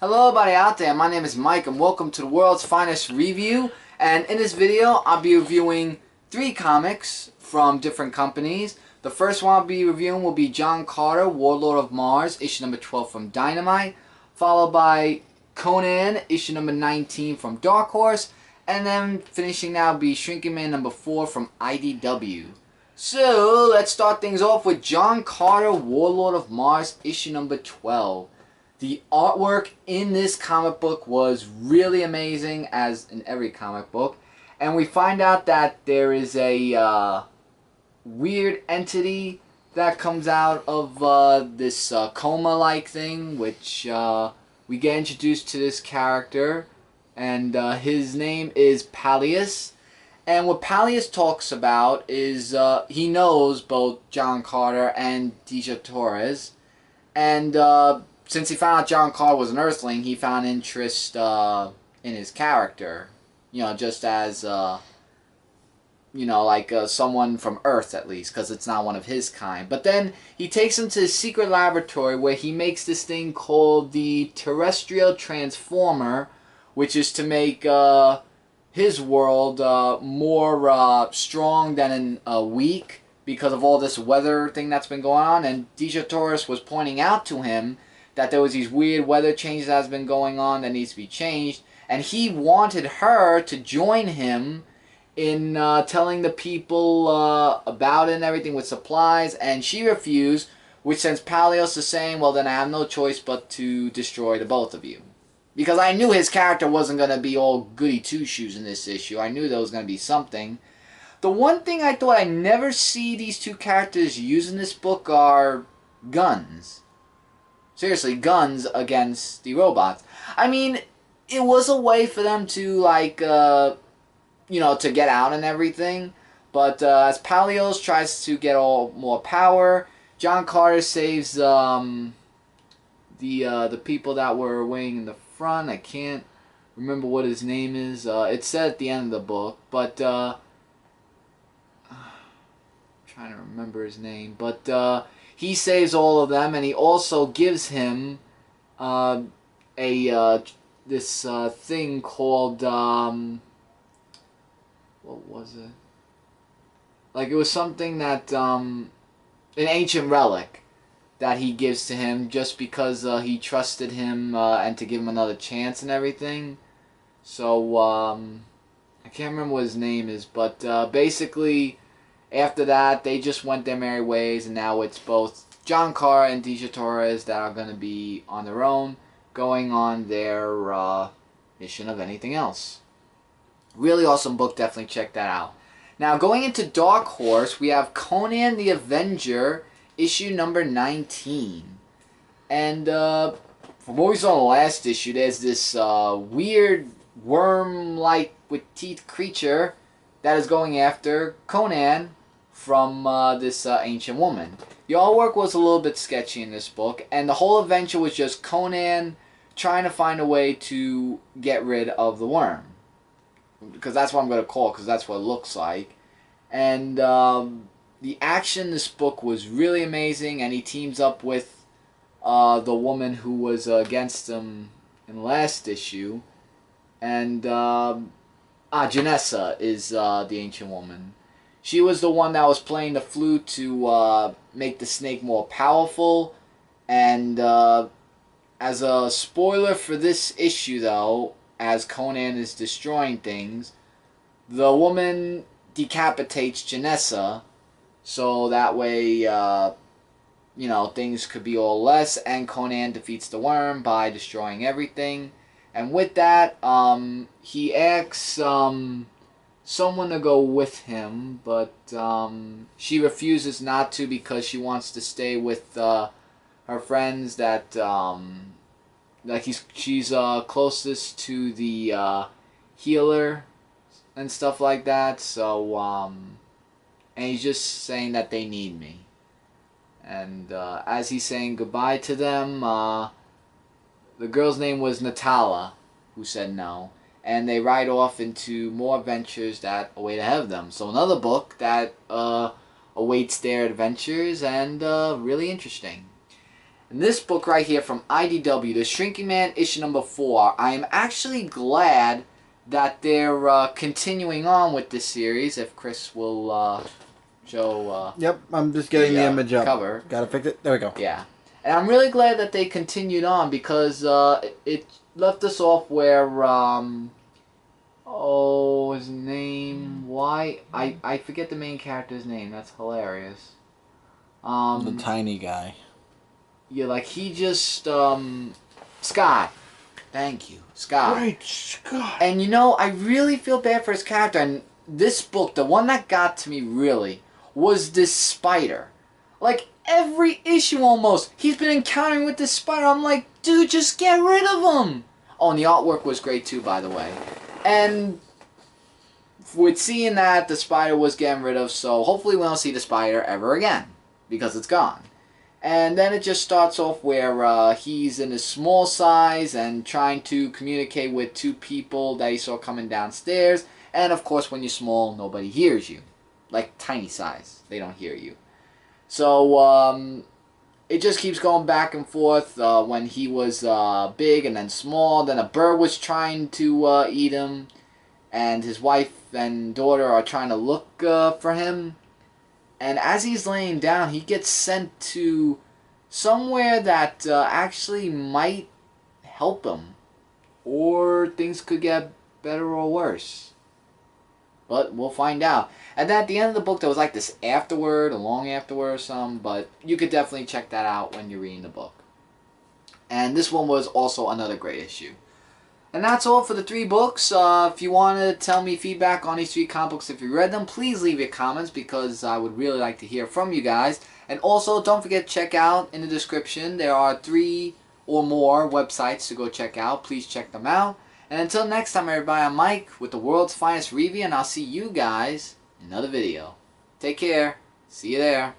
Hello everybody out there, my name is Mike and welcome to the world's finest review. And in this video I'll be reviewing 3 comics from different companies. The first one I'll be reviewing will be John Carter Warlord of Mars, issue number 12 from Dynamite, followed by Conan, issue number 19 from Dark Horse, and then finishing now will be Shrinking Man number 4 from IDW. So let's start things off with John Carter Warlord of Mars, issue number 12. The artwork in this comic book was really amazing, as in every comic book. And we find out that there is a weird entity that comes out of this coma-like thing, which we get introduced to this character. And his name is Palias. And what Palias talks about is he knows both John Carter and Deja Torres. And since he found out John Carter was an Earthling, he found interest in his character. You know, just as, you know, like someone from Earth at least, because it's not one of his kind. But then he takes him to his secret laboratory where he makes this thing called the Terrestrial Transformer, which is to make his world more strong than weak because of all this weather thing that's been going on. And Deja Torres was pointing out to him that there was these weird weather changes that has been going on that needs to be changed, and he wanted her to join him in telling the people about it and everything with supplies, and she refused, which sends Palios to saying, well, then I have no choice but to destroy the both of you. Because I knew his character wasn't going to be all goody two-shoes in this issue. I knew there was going to be something. The one thing I thought I never see these two characters use in this book are guns. Seriously, guns against the robots. I mean, it was a way for them to, like, you know, to get out and everything. But as Palios tries to get all more power, John Carter saves the people that were waiting in the front. I can't remember what his name is. It said at the end of the book, but I'm trying to remember his name. But he saves all of them, and he also gives him this thing called what was it? Like, it was something that an ancient relic that he gives to him just because he trusted him and to give him another chance and everything. So I can't remember what his name is, but basically after that, they just went their merry ways, and now it's both John Carter and Deja Torres that are going to be on their own, going on their mission of anything else. Really awesome book, definitely check that out. Now, going into Dark Horse, we have Conan The Avenger, issue number 19. And from what we saw in the last issue, there's this weird worm-like with teeth creature that is going after Conan from this ancient woman. The artwork was a little bit sketchy in this book, and the whole adventure was just Conan trying to find a way to get rid of the worm. Because that's what I'm going to call it, because that's what it looks like. And the action in this book was really amazing, and he teams up with the woman who was against him in the last issue. And Janessa is the ancient woman. She was the one that was playing the flute to make the snake more powerful. And as a spoiler for this issue, though, as Conan is destroying things, the woman decapitates Janessa, so that way, you know, things could be all less, and Conan defeats the worm by destroying everything. And with that, he asks someone to go with him, but she refuses not to because she wants to stay with her friends that like she's closest to the healer and stuff like that. So and he's just saying that they need me. And as he's saying goodbye to them, the girl's name was Natala, who said no. And they ride off into more adventures that await ahead of them. So another book that awaits their adventures, and really interesting. And this book right here from IDW, The Shrinking Man, issue number 4. I am actually glad that they're continuing on with this series. If Chris will show... yep, I'm just getting the image up. Cover. Gotta fix it. There we go. Yeah. And I'm really glad that they continued on because it left us off where... his name... Why? I forget the main character's name. That's hilarious. The tiny guy. Yeah, like he just... Scott. Thank you. Scott. Right, Scott. And you know, I really feel bad for his character. And this book, the one that got to me really, was this spider. Like, every issue almost, he's been encountering with this spider. I'm like, dude, just get rid of him. Oh, and the artwork was great too, by the way. And with seeing that, the spider was getting rid of, so hopefully we don't see the spider ever again. Because it's gone. And then it just starts off where he's in a small size and trying to communicate with 2 people that he saw coming downstairs. And of course, when you're small, nobody hears you. Like tiny size, they don't hear you. So it just keeps going back and forth. When he was big and then small, then a bird was trying to eat him. And his wife and daughter are trying to look for him. And as he's laying down, he gets sent to somewhere that actually might help him. Or things could get better or worse. But we'll find out. And then at the end of the book, there was like this afterword, a long afterword or something. But you could definitely check that out when you're reading the book. And this one was also another great issue. And that's all for the 3 books. If you want to tell me feedback on these 3 comic books, if you read them, please leave your comments because I would really like to hear from you guys. And also, don't forget to check out in the description. There are 3 or more websites to go check out. Please check them out. And until next time, everybody, I'm Mike with the World's Finest Review, and I'll see you guys in another video. Take care. See you there.